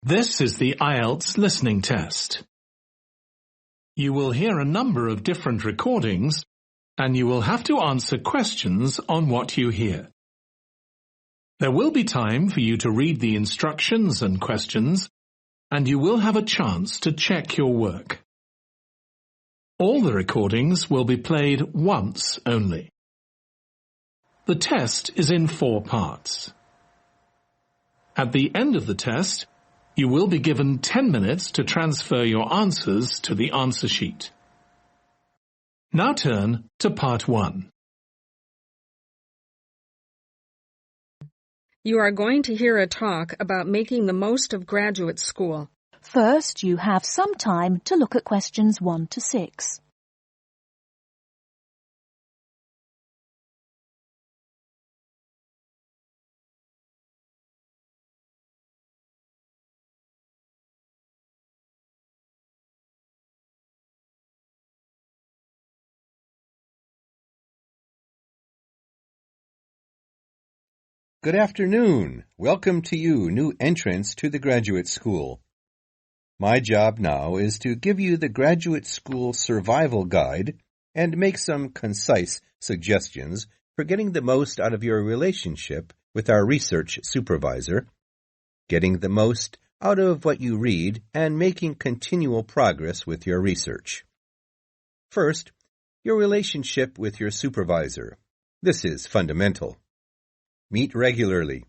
This is the IELTS listening test. You will hear a number of different recordings, and you will have to answer questions on what you hear. There will be time for you to read the instructions and questions, and you will have a chance to check your work. All the recordings will be played once only. The test is in 4 parts. At the end of the test, you will be given 10 minutes to transfer your answers to the answer sheet. Now turn to part 1. You are going to hear a talk about making the most of graduate school. First, you have some time to look at questions 1 to 6. Good afternoon. Welcome to you, new entrants to the graduate school. My job now is to give you the graduate school survival guide and make some concise suggestions for getting the most out of your relationship with our research supervisor, getting the most out of what you read, and making continual progress with your research. First, your relationship with your supervisor. This is fundamental. Meet regularly.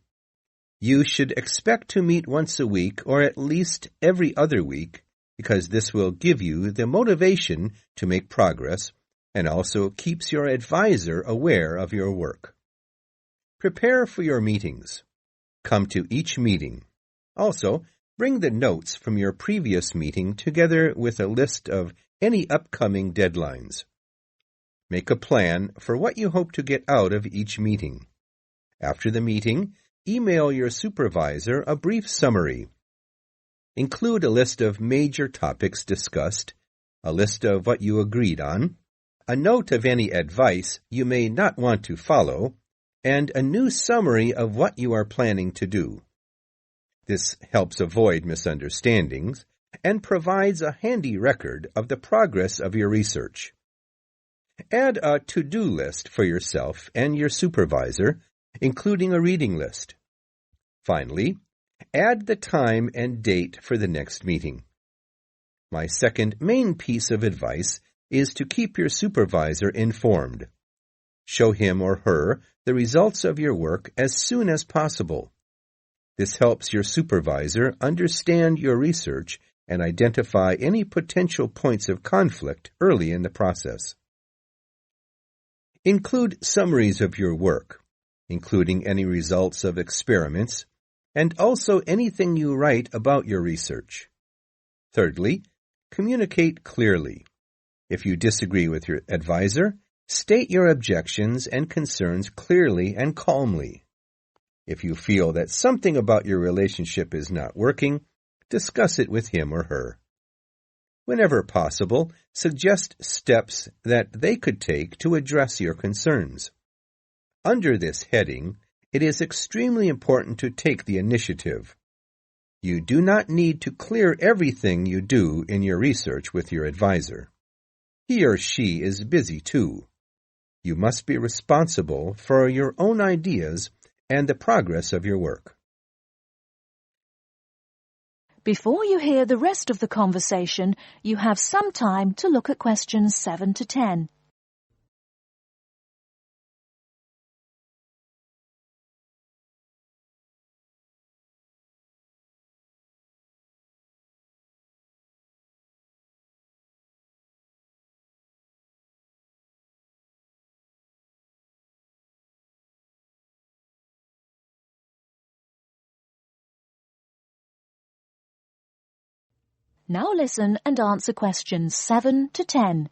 You should expect to meet once a week or at least every other week because this will give you the motivation to make progress and also keeps your advisor aware of your work. Prepare for your meetings. Come to each meeting. Also, bring the notes from your previous meeting together with a list of any upcoming deadlines. Make a plan for what you hope to get out of each meeting. After the meeting, email your supervisor a brief summary. Include a list of major topics discussed, a list of what you agreed on, a note of any advice you may not want to follow, and a new summary of what you are planning to do. This helps avoid misunderstandings and provides a handy record of the progress of your research. Add a to-do list for yourself and your supervisor, including a reading list. Finally, add the time and date for the next meeting. My second main piece of advice is to keep your supervisor informed. Show him or her the results of your work as soon as possible. This helps your supervisor understand your research and identify any potential points of conflict early in the process. Include summaries of your work, including any results of experiments, and also anything you write about your research. Thirdly, communicate clearly. If you disagree with your advisor, state your objections and concerns clearly and calmly. If you feel that something about your relationship is not working, discuss it with him or her. Whenever possible, suggest steps that they could take to address your concerns. Under this heading, it is extremely important to take the initiative. You do not need to clear everything you do in your research with your advisor. He or she is busy too. You must be responsible for your own ideas and the progress of your work. Before you hear the rest of the conversation, you have some time to look at questions 7 to 10. Now listen and answer questions 7 to 10.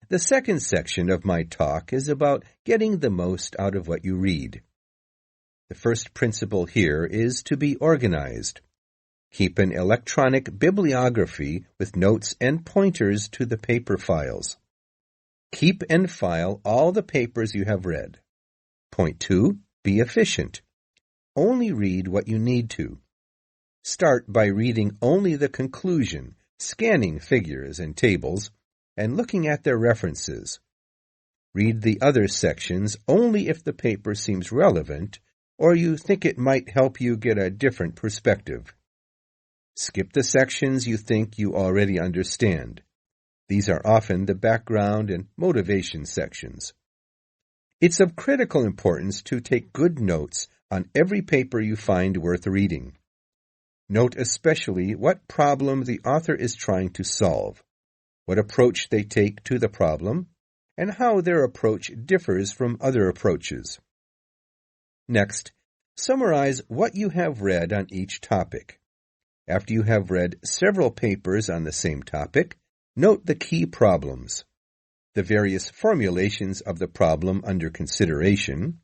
The second section of my talk is about getting the most out of what you read. The first principle here is to be organized. Keep an electronic bibliography with notes and pointers to the paper files. Keep and file all the papers you have read. Point 2, be efficient. Only read what you need to. Start by reading only the conclusion, scanning figures and tables, and looking at their references. Read the other sections only if the paper seems relevant or you think it might help you get a different perspective. Skip the sections you think you already understand. These are often the background and motivation sections. It's of critical importance to take good notes on every paper you find worth reading. Note especially what problem the author is trying to solve, what approach they take to the problem, and how their approach differs from other approaches. Next, summarize what you have read on each topic. After you have read several papers on the same topic, note the key problems, the various formulations of the problem under consideration,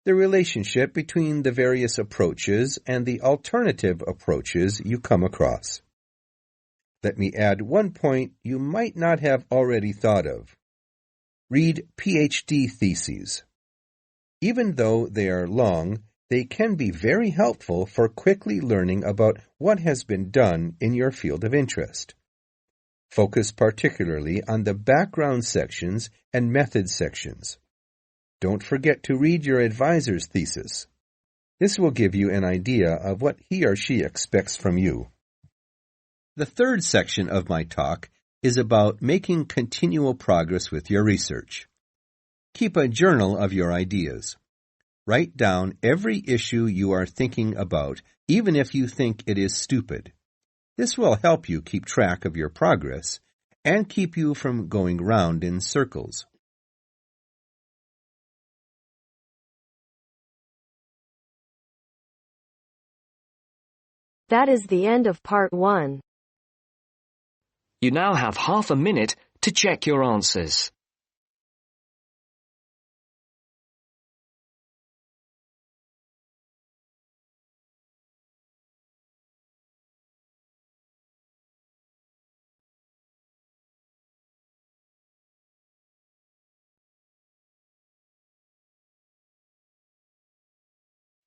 the relationship between the various approaches and the alternative approaches you come across. Let me add one point you might not have already thought of. Read PhD theses. Even though they are long, they can be very helpful for quickly learning about what has been done in your field of interest. Focus particularly on the background sections and method sections. Don't forget to read your advisor's thesis. This will give you an idea of what he or she expects from you. The third section of my talk is about making continual progress with your research. Keep a journal of your ideas. Write down every issue you are thinking about, even if you think it is stupid. This will help you keep track of your progress and keep you from going round in circles. That is the end of part 1. You now have half a minute to check your answers.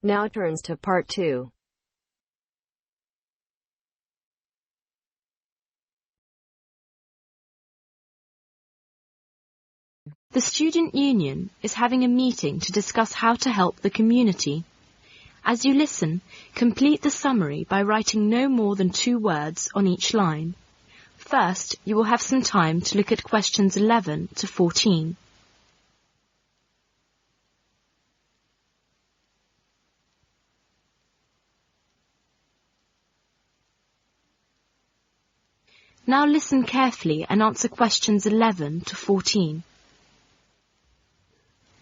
Now turns to part 2. The Student Union is having a meeting to discuss how to help the community. As you listen, complete the summary by writing no more than 2 words on each line. First, you will have some time to look at questions 11 to 14. Now listen carefully and answer questions 11 to 14.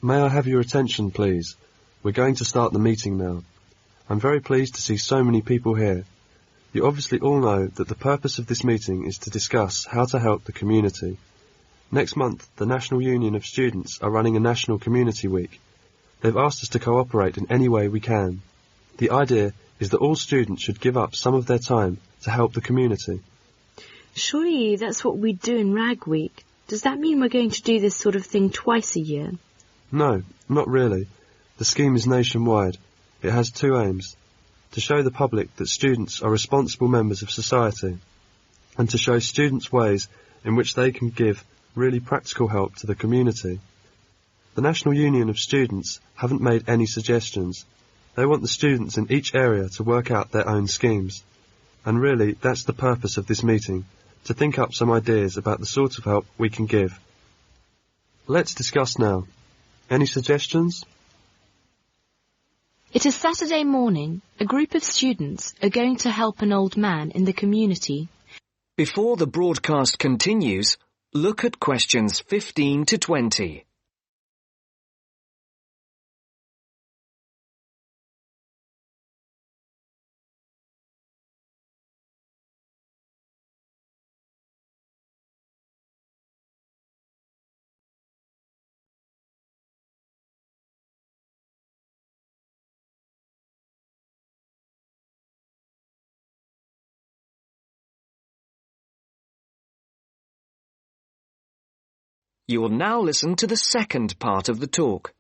May I have your attention, please? We're going to start the meeting now. I'm very pleased to see so many people here. You obviously all know that the purpose of this meeting is to discuss how to help the community. Next month, the National Union of Students are running a National Community Week. They've asked us to cooperate in any way we can. The idea is that all students should give up some of their time to help the community. Surely that's what we do in Rag Week. Does that mean we're going to do this sort of thing twice a year? No, not really. The scheme is nationwide. It has 2 aims: to show the public that students are responsible members of society, and to show students ways in which they can give really practical help to the community. The National Union of Students haven't made any suggestions. They want the students in each area to work out their own schemes. And really, that's the purpose of this meeting, to think up some ideas about the sort of help we can give. Let's discuss now. Any suggestions? It is Saturday morning. A group of students are going to help an old man in the community. Before the broadcast continues, look at questions 15 to 20. You will now listen to the second part of the talk.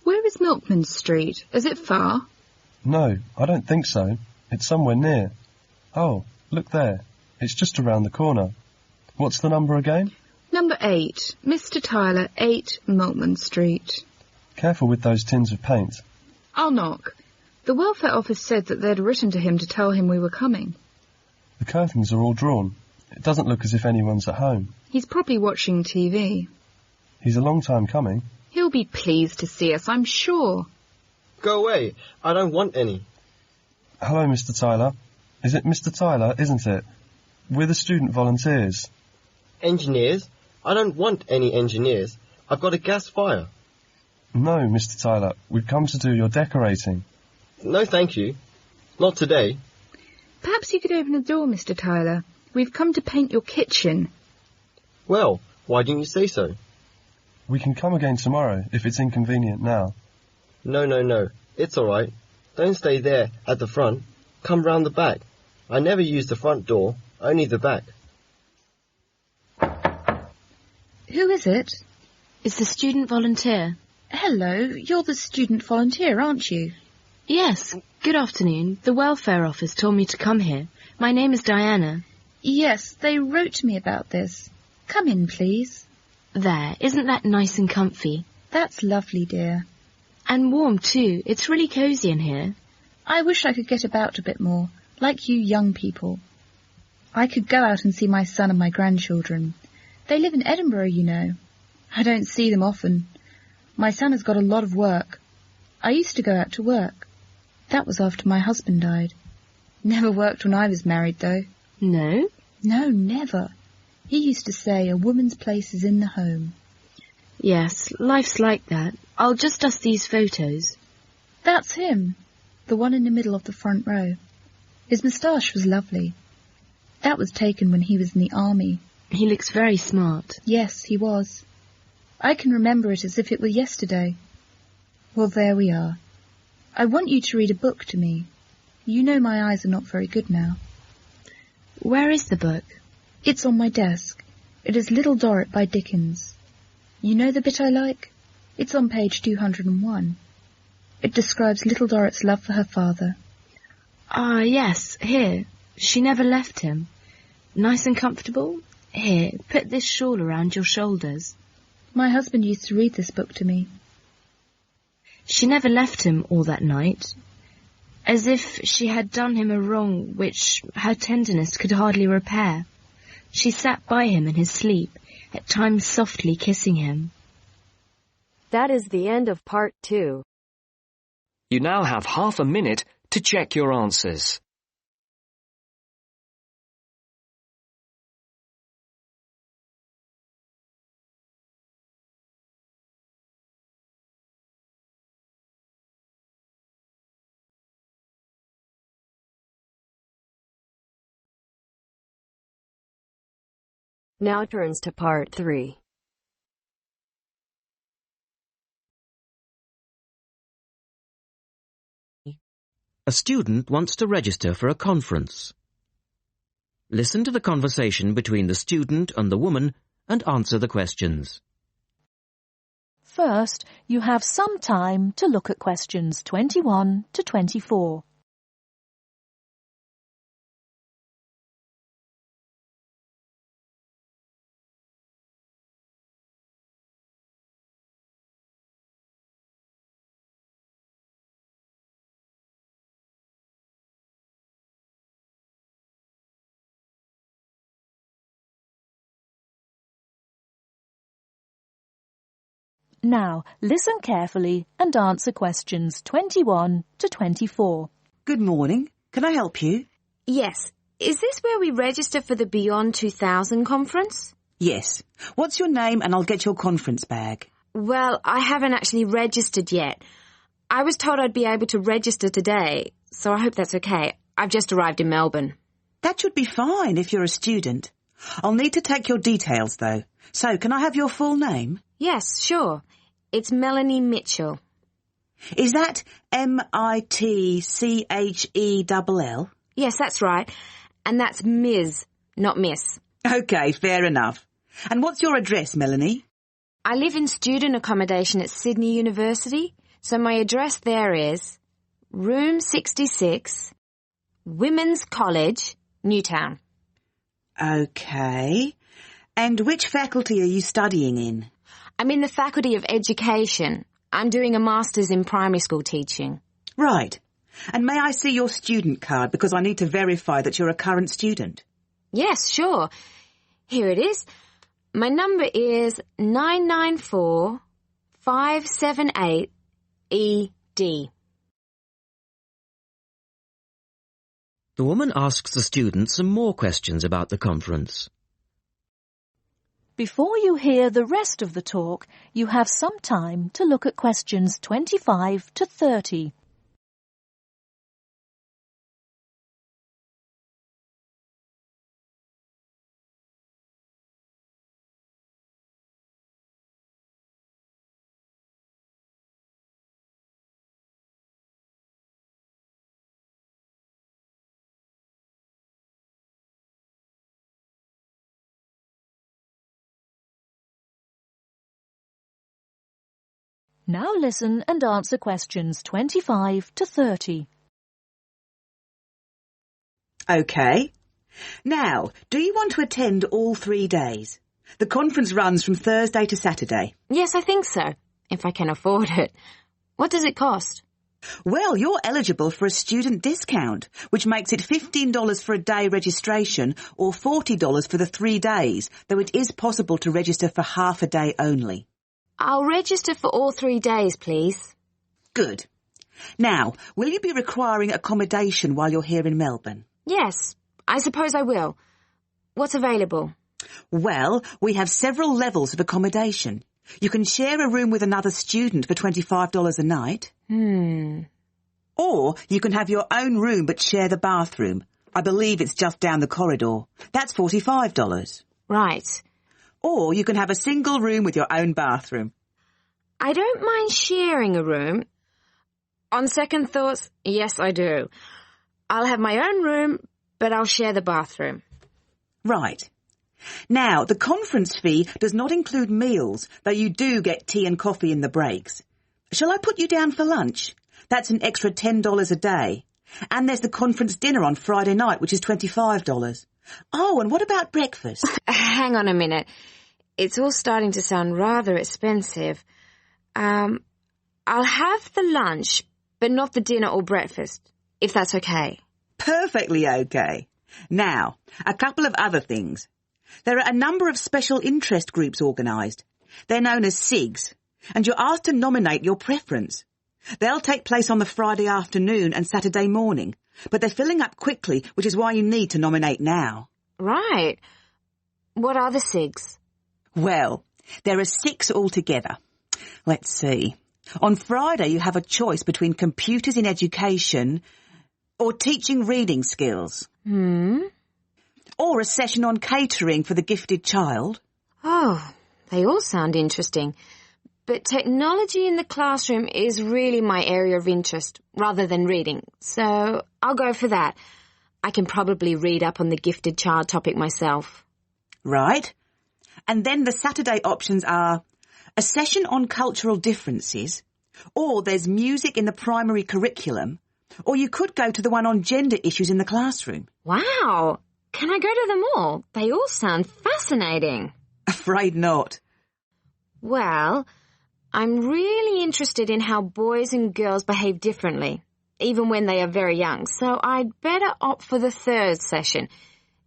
Where is Milkman Street? Is it far? No, I don't think so. It's somewhere near. Oh, look there. It's just around the corner. What's the number again? Number 8, Mr. Tyler, 8 Maltman Street. Careful with those tins of paint. I'll knock. The welfare office said that they'd written to him to tell him we were coming. The curtains are all drawn. It doesn't look as if anyone's at home. He's probably watching TV. He's a long time coming. He'll be pleased to see us, I'm sure. Go away. I don't want any. Hello, Mr. Tyler. Is it Mr. Tyler, isn't it? We're the student volunteers. Engineers? I don't want any engineers. I've got a gas fire. No, Mr. Tyler. We've come to do your decorating. No, thank you. Not today. Perhaps you could open the door, Mr. Tyler. We've come to paint your kitchen. Well, why didn't you say so? We can come again tomorrow, if it's inconvenient now. No. It's all right. Don't stay there at the front. Come round the back. I never use the front door, only the back. Who is it? It's the student volunteer. Hello, you're the student volunteer, aren't you? Yes, good afternoon. The welfare office told me to come here. My name is Diana. Yes, they wrote to me about this. Come in, please. There, isn't that nice and comfy? That's lovely, dear. And warm, too. It's really cosy in here. I wish I could get about a bit more, like you young people. I could go out and see my son and my grandchildren. They live in Edinburgh, you know. I don't see them often. My son has got a lot of work. I used to go out to work. That was after my husband died. Never worked when I was married, though. No? No, never. He used to say a woman's place is in the home. Yes, life's like that. I'll just dust these photos. That's him, the one in the middle of the front row. His moustache was lovely. That was taken when he was in the army. He looks very smart. Yes, he was. I can remember it as if it were yesterday. Well, there we are. I want you to read a book to me. You know my eyes are not very good now. Where is the book? It's on my desk. It is Little Dorrit by Dickens. You know the bit I like? It's on page 201. It describes Little Dorrit's love for her father. Ah, yes, here. She never left him. Nice and comfortable? Here, put this shawl around your shoulders. My husband used to read this book to me. She never left him all that night, as if she had done him a wrong which her tenderness could hardly repair. She sat by him in his sleep, at times softly kissing him. That is the end of part 2. You now have half a minute to check your answers. Now turns to part 3. A student wants to register for a conference. Listen to the conversation between the student and the woman and answer the questions. First, you have some time to look at questions 21 to 24. Now, listen carefully and answer questions 21 to 24. Good morning. Can I help you? Yes. Is this where we register for the Beyond 2000 conference? Yes. What's your name and I'll get your conference bag. Well, I haven't actually registered yet. I was told I'd be able to register today, so I hope that's okay. I've just arrived in Melbourne. That should be fine if you're a student. I'll need to take your details, though. So, can I have your full name? Yes, sure. It's Melanie Mitchell. Is that M-I-T-C-H-E-L-L? Yes, that's right. And that's Ms., not Miss. OK, fair enough. And what's your address, Melanie? I live in student accommodation at Sydney University, so my address there is Room 66, Women's College, Newtown. OK. And which faculty are you studying in? I'm in the Faculty of Education. I'm doing a Master's in Primary School teaching. Right. And may I see your student card because I need to verify that you're a current student? Yes, sure. Here it is. My number is 994578ED. The woman asks the student some more questions about the conference. Before you hear the rest of the talk, you have some time to look at questions 25 to 30. Now listen and answer questions 25 to 30. OK. Now, do you want to attend all 3 days? The conference runs from Thursday to Saturday. Yes, I think so, if I can afford it. What does it cost? Well, you're eligible for a student discount, which makes it $15 for a day registration or $40 for the 3 days, though it is possible to register for half a day only. I'll register for all 3 days, please. Good. Now, will you be requiring accommodation while you're here in Melbourne? Yes, I suppose I will. What's available? Well, we have several levels of accommodation. You can share a room with another student for $25 a night. Or you can have your own room but share the bathroom. I believe it's just down the corridor. That's $45. Right. Or you can have a single room with your own bathroom. I don't mind sharing a room. On second thoughts, yes, I do. I'll have my own room, but I'll share the bathroom. Right. Now, the conference fee does not include meals, though you do get tea and coffee in the breaks. Shall I put you down for lunch? That's an extra $10 a day. And there's the conference dinner on Friday night, which is $25. Oh, and what about breakfast? Hang on a minute. It's all starting to sound rather expensive. I'll have the lunch, but not the dinner or breakfast, if that's okay. Perfectly okay. Now, a couple of other things. There are a number of special interest groups organised. They're known as SIGs, and you're asked to nominate your preference. They'll take place on the Friday afternoon and Saturday morning, but they're filling up quickly, which is why you need to nominate now. Right. What are the SIGs? Well, there are 6 altogether. Let's see. On Friday you have a choice between computers in education or teaching reading skills. Or a session on catering for the gifted child. Oh, they all sound interesting. But technology in the classroom is really my area of interest, rather than reading. So I'll go for that. I can probably read up on the gifted child topic myself. Right. And then the Saturday options are a session on cultural differences, or there's music in the primary curriculum, or you could go to the one on gender issues in the classroom. Wow! Can I go to them all? They all sound fascinating. Afraid not. Well, I'm really interested in how boys and girls behave differently, even when they are very young, so I'd better opt for the 3rd session,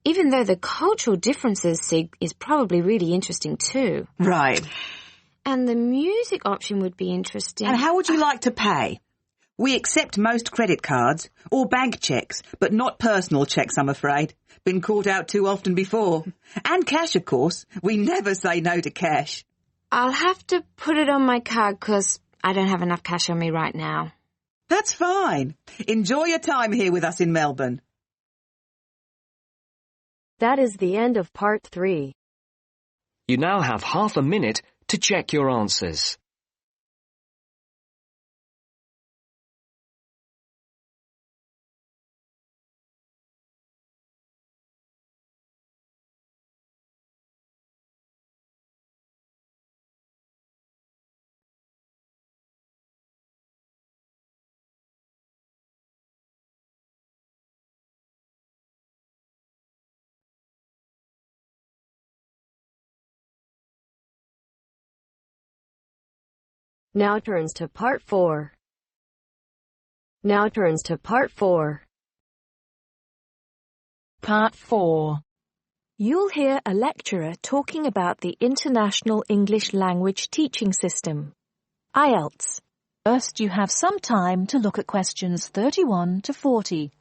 even though the cultural differences SIG is probably really interesting too. Right. And the music option would be interesting. And how would you like to pay? We accept most credit cards or bank cheques, but not personal cheques, I'm afraid. Been caught out too often before. And cash, of course. We never say no to cash. I'll have to put it on my card because I don't have enough cash on me right now. That's fine. Enjoy your time here with us in Melbourne. That is the end of part 3. You now have half a minute to check your answers. Now turns to part 4. Now turns to part 4. Part 4. You'll hear a lecturer talking about the International English Language Teaching System, IELTS. First, you have some time to look at questions 31 to 40.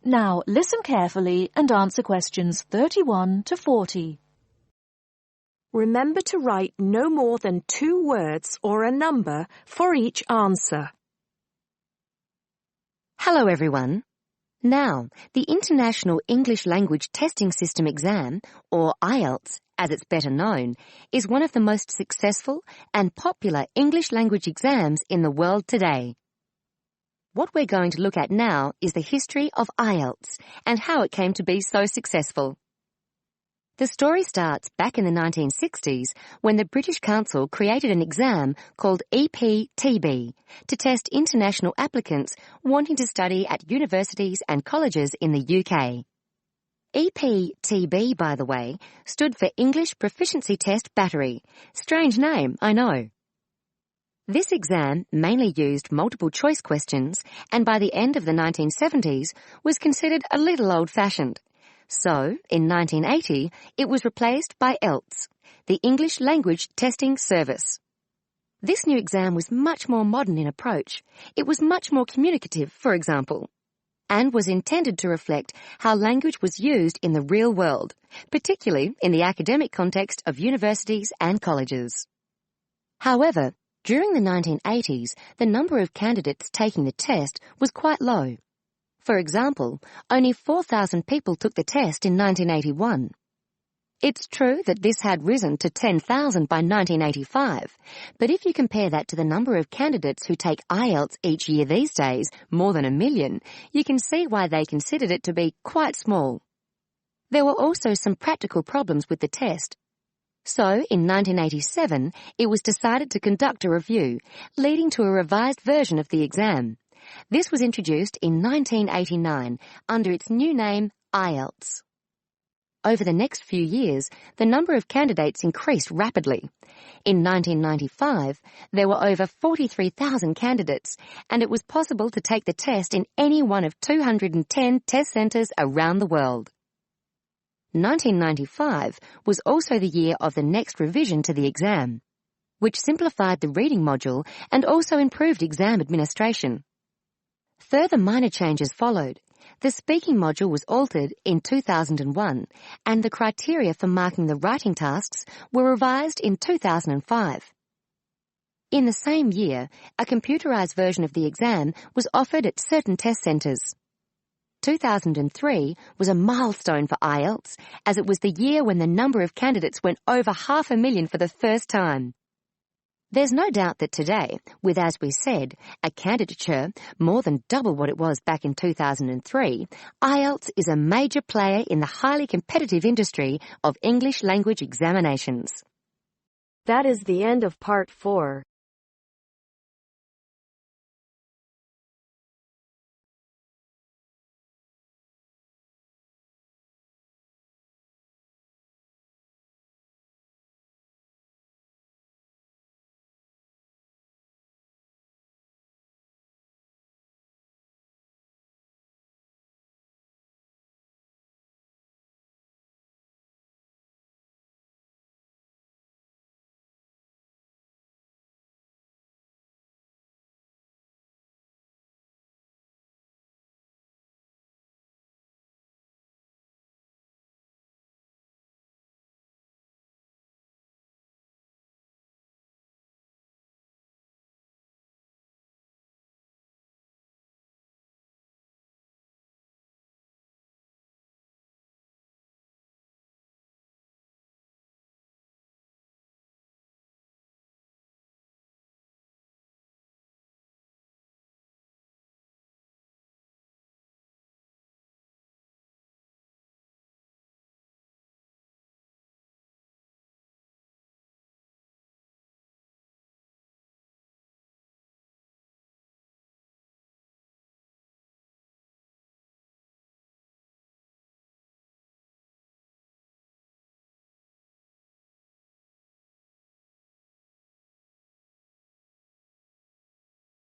Now listen carefully and answer questions 31 to 40. Remember to write no more than 2 words or a number for each answer. Hello everyone. Now, the International English Language Testing System exam, or IELTS as it's better known, is one of the most successful and popular English language exams in the world today. What we're going to look at now is the history of IELTS and how it came to be so successful. The story starts back in the 1960s when the British Council created an exam called EPTB to test international applicants wanting to study at universities and colleges in the UK. EPTB, by the way, stood for English Proficiency Test Battery. Strange name, I know. This exam mainly used multiple choice questions and by the end of the 1970s was considered a little old-fashioned. So, in 1980, it was replaced by IELTS, the English Language Testing Service. This new exam was much more modern in approach. It was much more communicative, for example, and was intended to reflect how language was used in the real world, particularly in the academic context of universities and colleges. However, during the 1980s, the number of candidates taking the test was quite low. For example, only 4,000 people took the test in 1981. It's true that this had risen to 10,000 by 1985, but if you compare that to the number of candidates who take IELTS each year these days, more than 1 million, you can see why they considered it to be quite small. There were also some practical problems with the test. So, in 1987, it was decided to conduct a review, leading to a revised version of the exam. This was introduced in 1989 under its new name, IELTS. Over the next few years, the number of candidates increased rapidly. In 1995, there were over 43,000 candidates, and it was possible to take the test in any one of 210 test centres around the world. 1995 was also the year of the next revision to the exam, which simplified the reading module and also improved exam administration. Further minor changes followed. The speaking module was altered in 2001, and the criteria for marking the writing tasks were revised in 2005. In the same year, a computerized version of the exam was offered at certain test centres. 2003 was a milestone for IELTS, as it was the year when the number of candidates went over 500,000 for the first time. There's no doubt that today, with, as we said, a candidature more than double what it was back in 2003, IELTS is a major player in the highly competitive industry of English language examinations. That is the end of part 4.